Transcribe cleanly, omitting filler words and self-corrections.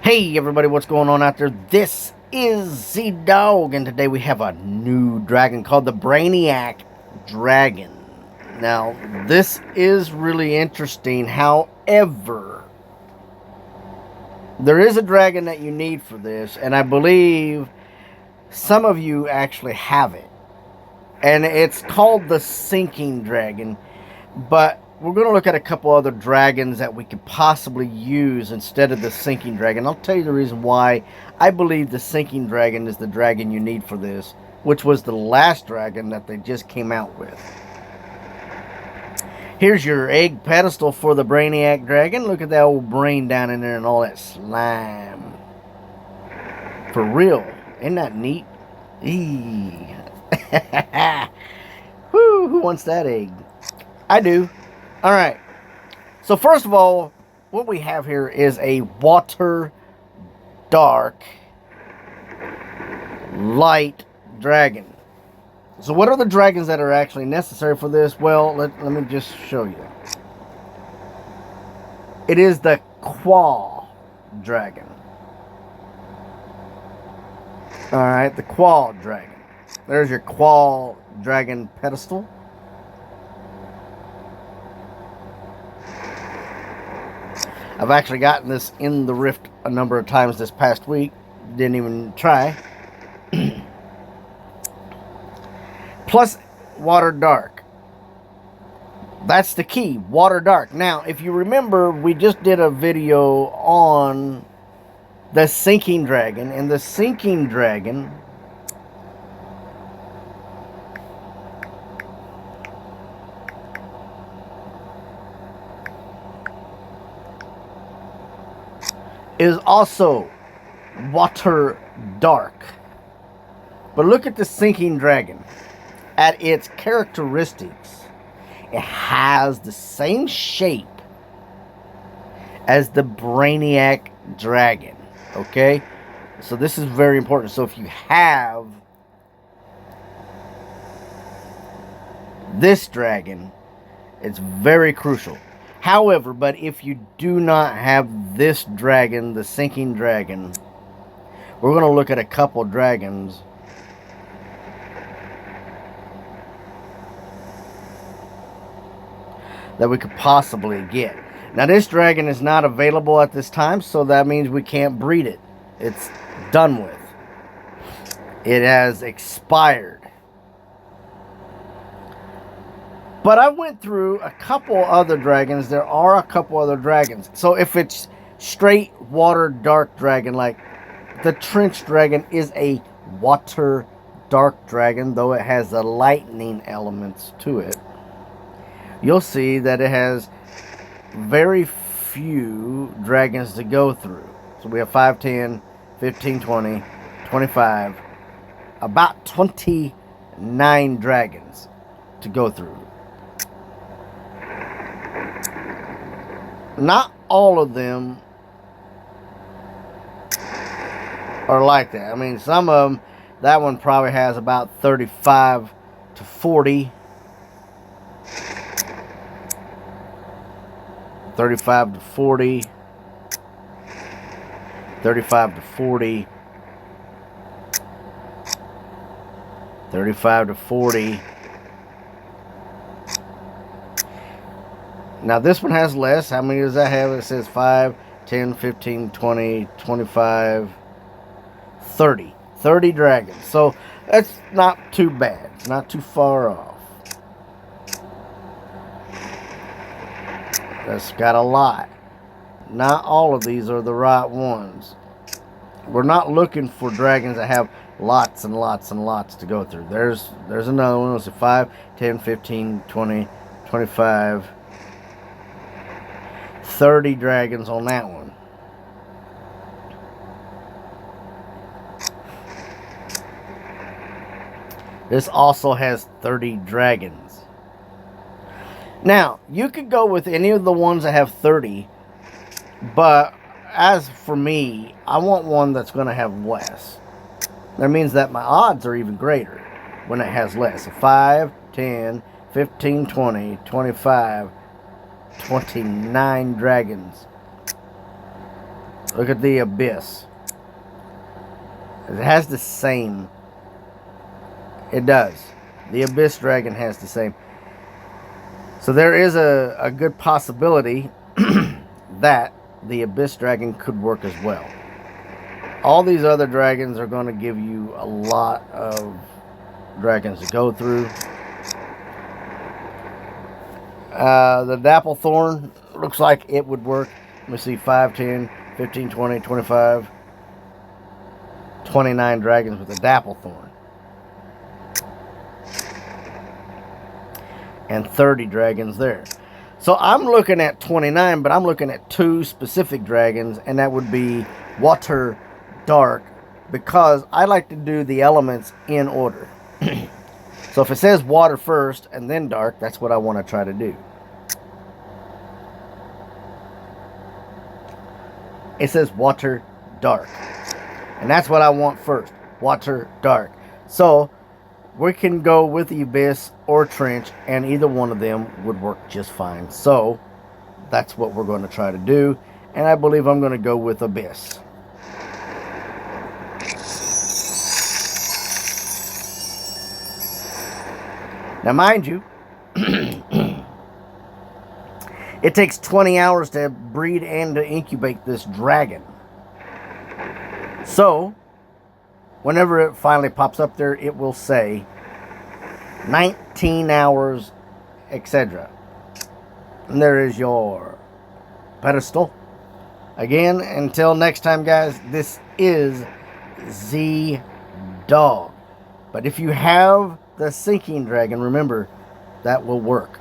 Hey everybody, what's going on out there? This is Z-Dog, and today we have a new dragon called the BRAINIAC Dragon. Now, this is really interesting. However, there is a dragon that you need for this, and I believe some of you actually have it. And it's called the Sinking Dragon, but we're going to look at a couple other dragons that we could possibly use instead of the Sinking Dragon. I'll tell you the reason why I believe the Sinking Dragon is the dragon you need for this, which was the last dragon that they just came out with. Here's your egg pedestal for the BRAINIAC Dragon. Look at that old brain down in there and all that slime. For real. Isn't that neat? Eee. Woo, who wants that egg? I do. Alright, so first of all, what we have here is a water dark light dragon. So what are the dragons that are actually necessary for this? Well, let me just show you. It is the Quaw Dragon. Alright, the Quaw Dragon. There's your Quaw Dragon pedestal. I've actually gotten this in the Rift a number of times this past week. Didn't even try. Plus, water dark. That's the key, water dark. Now, if you remember, we just did a video on the Sinking Dragon. And the Sinking Dragon is also water dark. But look at the Sinking Dragon. At its characteristics, it has the same shape as the BRAINIAC Dragon. Okay? So this is very important. So if you have this dragon, it's very crucial. However, but if you do not have this dragon, the Sinking Dragon, we're going to look at a couple dragons that we could possibly get. Now, this dragon is not available at this time, so that means we can't breed it. It's done with. It has expired. But I went through a couple other dragons. There are a couple other dragons. So if it's straight water dark dragon, like the Trench Dragon is a water dark dragon, though it has the lightning elements to it, you'll see that it has very few dragons to go through. So we have 5, 10, 15, 20, 25, about 29 dragons to go through. Not all of them are like that. I mean, some of them, that one probably has about 35 to 40. 35 to 40. 35 to 40. 35 to 40. Now this one has less. How many does that have? It says 5, 10, 15, 20, 25, 30. 30 dragons. So that's not too bad. It's not too far off. That's got a lot. Not all of these are the right ones. We're not looking for dragons that have lots and lots and lots to go through. There's another one. It's a 5, 10, 15, 20, 25, 30 dragons on that one. This also has 30 dragons. Now, you could go with any of the ones that have 30, but as for me, I want one that's going to have less. That means that my odds are even greater when it has less. 5, 10, 15, 20, 25, 29 dragons. Look at the Abyss. It has the same. It does. The Abyss Dragon has the same. So there is a good possibility that the Abyss Dragon could work as well. All these other dragons are going to give you a lot of dragons to go through. The Dapplethorn looks like it would work. Let me see, 5, 10, 15, 20, 25, 29 dragons with a Dapplethorn. And 30 dragons there. So I'm looking at 29, but I'm looking at 2 specific dragons, and that would be Water, Dark, because I like to do the elements in order. So if it says Water first and then Dark, that's what I want to try to do. It says Water, Dark. And that's what I want first. Water, Dark. So we can go with the Abyss or Trench, and either one of them would work just fine. So that's what we're going to try to do. And I believe I'm going to go with Abyss. Now, mind you, it takes 20 hours to breed and to incubate this dragon. So, whenever it finally pops up there, it will say 19 hours, etc. And there is your pedestal. Again, until next time, guys, this is Z-Dog. But if you have the sinking dragon, remember, that will work.